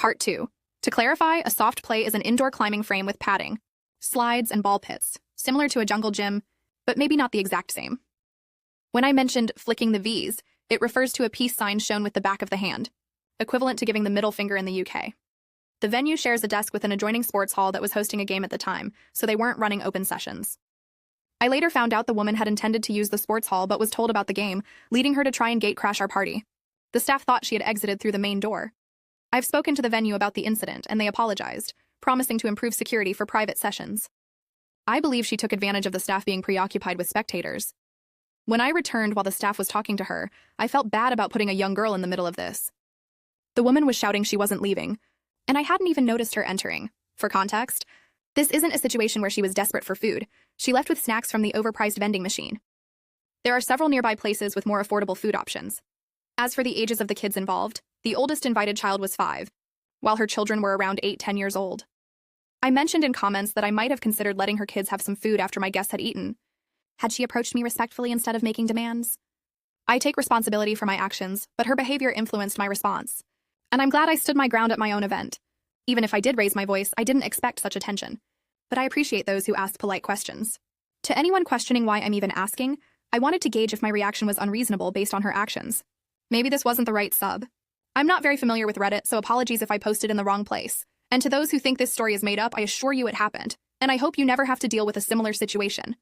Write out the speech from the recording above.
Part 2. To clarify, a soft play is an indoor climbing frame with padding, slides, and ball pits, similar to a jungle gym, but maybe not the exact same. When I mentioned flicking the V's, it refers to a peace sign shown with the back of the hand, equivalent to giving the middle finger in the UK. The venue shares a desk with an adjoining sports hall that was hosting a game at the time, so they weren't running open sessions. I later found out the woman had intended to use the sports hall but was told about the game, leading her to try and gatecrash our party. The staff thought she had exited through the main door. I've spoken to the venue about the incident, and they apologized, promising to improve security for private sessions. I believe she took advantage of the staff being preoccupied with spectators. When I returned while the staff was talking to her, I felt bad about putting a young girl in the middle of this. The woman was shouting she wasn't leaving, and I hadn't even noticed her entering. For context, this isn't a situation where she was desperate for food. She left with snacks from the overpriced vending machine. There are several nearby places with more affordable food options. As for the ages of the kids involved, the oldest invited child was 5, while her children were around 8-10 years old. I mentioned in comments that I might have considered letting her kids have some food after my guests had eaten. Had she approached me respectfully instead of making demands? I take responsibility for my actions, but her behavior influenced my response. And I'm glad I stood my ground at my own event. Even if I did raise my voice, I didn't expect such attention. But I appreciate those who asked polite questions. To anyone questioning why I'm even asking, I wanted to gauge if my reaction was unreasonable based on her actions. Maybe this wasn't the right sub. I'm not very familiar with Reddit, so apologies if I posted in the wrong place. And to those who think this story is made up, I assure you it happened, and I hope you never have to deal with a similar situation.